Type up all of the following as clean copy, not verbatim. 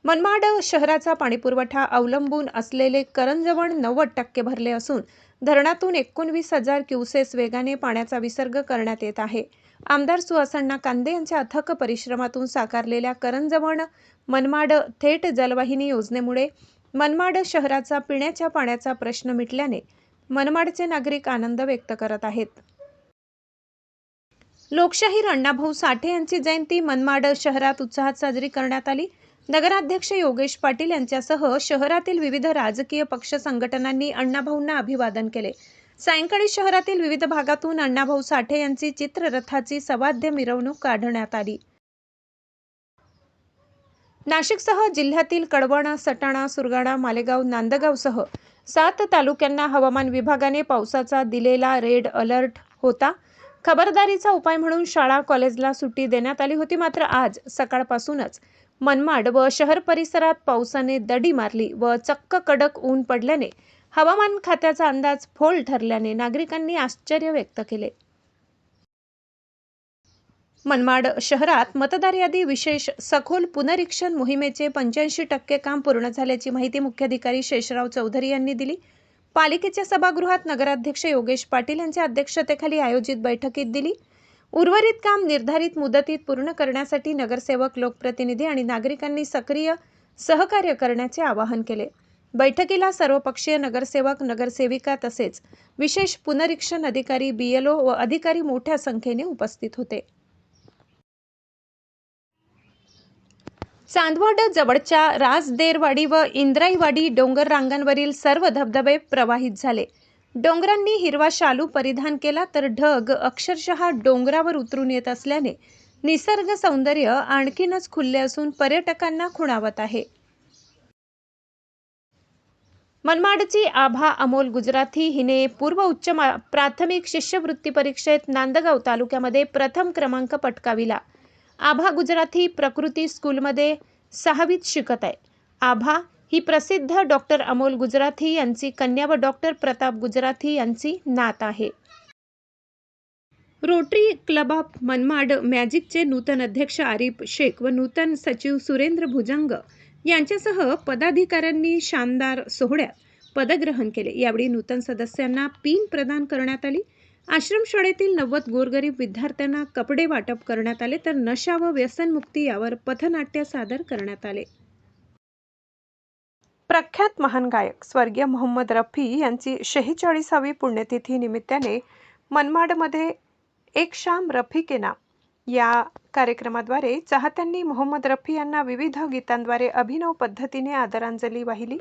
मनमाड शहराचा पाणीपुरवठा अवलंबून असलेले करंजवण 90% भरले असून धरणातून 19,000 क्युसेस वेगाने पाण्याचा विसर्ग करण्यात येत आहे। आमदार सुहासअण्णा कांदे यांच्या अथक परिश्रमातून साकारलेल्या करंजवण मनमाड थेट जलवाहिनी योजनेमुळे मनमाड शहराचा पिण्याच्या पाण्याचा प्रश्न मिटल्याने मनमाडचे नागरिक आनंद व्यक्त करत आहेत। लोकशाहीर अण्णाभाऊ साठे यांची जयंती मनमाड शहरात उत्साहात साजरी करण्यात आली। नगराध्यक्ष योगेश पाटील यांच्यासह शहरातील विविध राजकीय पक्ष संघटनांनी अण्णाभाऊंना अभिवादन केले। सायंकाळी शहरातील विविध भागातून अण्णाभाऊ साठे यांची चित्ररथाची सवाद्य मिरवणूक काढण्यात आली। नाशिकसह जिल्ह्यातील कळवण, सटाणा, सुरगाणा, मालेगाव, नांदगावसह 7 तालुक्यांना हवामान विभागाने पावसाचा दिलेला रेड अलर्ट होता। खबरदारीचा उपाय म्हणून शाळा कॉलेजला सुट्टी देण्यात आली होती। मात्र आज सकाळपासूनच मनमाड व शहर परिसरात पावसाने दडी मारली व चक्क कडक ऊन पडल्याने हवामान खात्याचा अंदाज फोल ठरल्याने नागरिकांनी आश्चर्य व्यक्त केले। मनमाड शहरात मतदार यादी विशेष सखोल पुनरीक्षण मोहिमेचे 85% काम पूर्ण झाल्याची माहिती मुख्याधिकारी शेषराव चौधरी यांनी दिली। पालिकेच्या सभागृहात नगराध्यक्ष योगेश पाटील यांच्या अध्यक्षतेखाली आयोजित बैठकीत दिली। उर्वरित काम निर्धारित मुदतीत पूर्ण करण्यासाठी नगरसेवक, लोकप्रतिनिधी आणि नागरिकांनी सक्रिय सहकार्य करण्याचे आवाहन केले। बैठकीला सर्वपक्षीय नगरसेवक, नगरसेविका तसेच विशेष पुनरीक्षण अधिकारी, BLO व अधिकारी मोठ्या संख्येने उपस्थित होते। चांदवड जवळच्या राजदेरवाडी व इंद्राईवाडी डोंगर रांगांवरील सर्व धबधबे प्रवाहित झाले। डोंगरांनी हिरवा शालू परिधान केला तर ढग अक्षरशः डोंगरावर उतरून येत असल्याने निसर्ग सौंदर्य आणखीनच खुलले असून पर्यटकांना खुणावत आहे। मनमाडची आभा अमोल गुजराथी हिने पूर्व उच्च प्राथमिक शिष्यवृत्ती परीक्षेत नांदगाव तालुक्यामध्ये प्रथम क्रमांक पटकाविला। आभा गुजराथी प्रकृती स्कूलमध्ये 6वीत शिकत आहे। आभा ही प्रसिद्ध डॉक्टर अमोल गुजराथी यांची कन्या व डॉक्टर प्रताप गुजराथी यांची नात आहे। रोटरी क्लब ऑफ मनमाड मॅजिकचे नूतन अध्यक्ष आरिफ शेख व नूतन सचिव सुरेंद्र भुजंग यांच्यासह पदाधिकाऱ्यांनी शानदार सोहळ्यात पदग्रहण केले। यावेळी नूतन सदस्यांना पिन प्रदान करण्यात आली। आश्रमशाळेतील 90 गोरगरीब विद्यार्थ्यांना कपडे वाटप करण्यात आले तर नशा व व्यसनमुक्ती यावर पथनाट्य सादर करण्यात आले। प्रख्यात महान गायक स्वर्गीय मोहम्मद रफी यांची 46वी पुण्यतिथी निमित्ताने मनमाडमध्ये एक शाम रफी के नाम या कार्यक्रमाद्वारे चाहत्यांनी मोहम्मद रफी यांना विविध गीतांद्वारे अभिनव पद्धतीने आदरांजली वाहिली।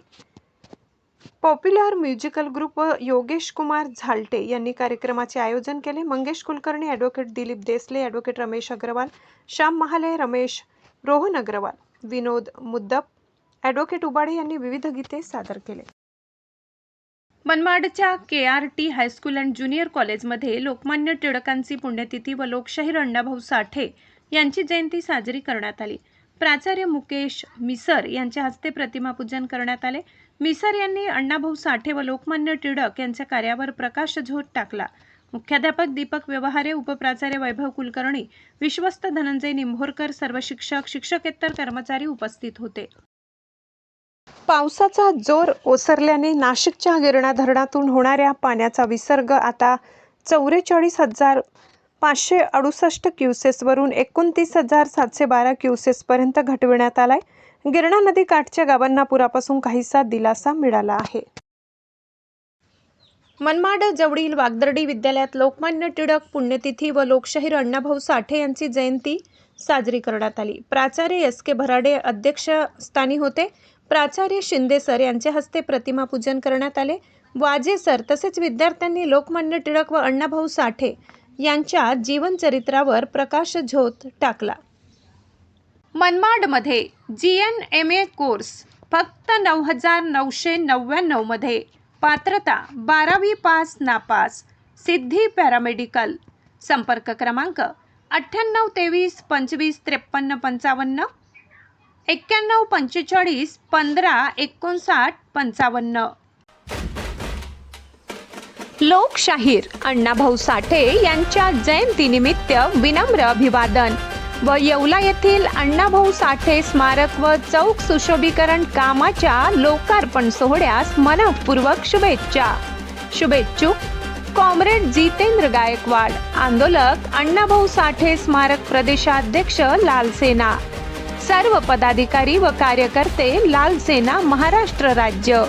पॉप्युलर म्युझिकल ग्रुप व योगेश कुमार झालटे यांनी कार्यक्रमाचे आयोजन केले। मंगेश कुलकर्णी, ॲडव्होकेट दिलीप देसले, ॲडव्होकेट रमेश अग्रवाल, श्याम महाले, रमेश, रोहन अग्रवाल, विनोद मुद्दप, ॲडव्होकेट उबाडे यांनी विविध गीते सादर केले। मनमाडच्या KRT हायस्कूल अँड ज्युनियर कॉलेजमध्ये लोकमान्य टिळकांची पुण्यतिथी व लोकशाहीर अण्णाभाऊ साठे यांची जयंती साजरी करण्यात आली। प्राचार्य मुकेश मिसर यांच्या हस्ते प्रतिमापूजन करण्यात आले। मिसर यांनी अण्णाभाऊ साठे व लोकमान्य टिळक यांच्या कार्यावर प्रकाशझोत टाकला। मुख्याध्यापक दीपक व्यवहारे, उपप्राचार्य वैभव कुलकर्णी, विश्वस्त धनंजय निंभोरकर, सर्व शिक्षक, शिक्षकेतर कर्मचारी उपस्थित होते। पावसाचा जोर ओसरल्याने नाशिकच्या गिरणा धरणातून होणाऱ्या पाण्याचा विसर्ग आता 44,568 क्युसेसवरून 29,712 क्युसेसपर्यंत घटविण्यात आलाय। गिरणा नदी काठच्या गावांना पुरापासून काहीसा दिलासा मिळाला आहे। मनमाड जवळील वागदर्डी विद्यालयात लोकमान्य टिळक पुण्यतिथी व लोकशाहीर अण्णाभाऊ साठे यांची जयंती साजरी करण्यात आली। प्राचार्य SK भराडे अध्यक्षस्थानी होते। प्राचार्य शिंदे सर यांच्या हस्ते प्रतिमापूजन करण्यात आले। वाजे सर तसेच विद्यार्थ्यांनी लोकमान्य टिळक व अण्णाभाऊ साठे यांच्या जीवनचरित्रावर प्रकाशझोत टाकला। मनमाडमध्ये GNMA कोर्स फक्त 9,999 मध्ये, पात्रता 12वी पास नापास, सिद्धी पॅरामेडिकल। संपर्क क्रमांक 9823 25 53 55, 91 45 15 59 55। लोकशाहीर अण्णाभाऊ साठे यांच्या जयंतीनिमित्त विनम्र अभिवादन। व येवला येथील अण्णाभाऊ साठे स्मारक व चौक सुशोभीकरण कामाच्या लोकार्पण सोहळ्यास मनपूर्वक शुभेच्छुक कॉम्रेड जितेंद्र गायकवाड, आंदोलक अण्णाभाऊ साठे स्मारक प्रदेशाध्यक्ष लाल सेना, सर्व पदाधिकारी व कार्यकर्ते लाल सेना महाराष्ट्र राज्य।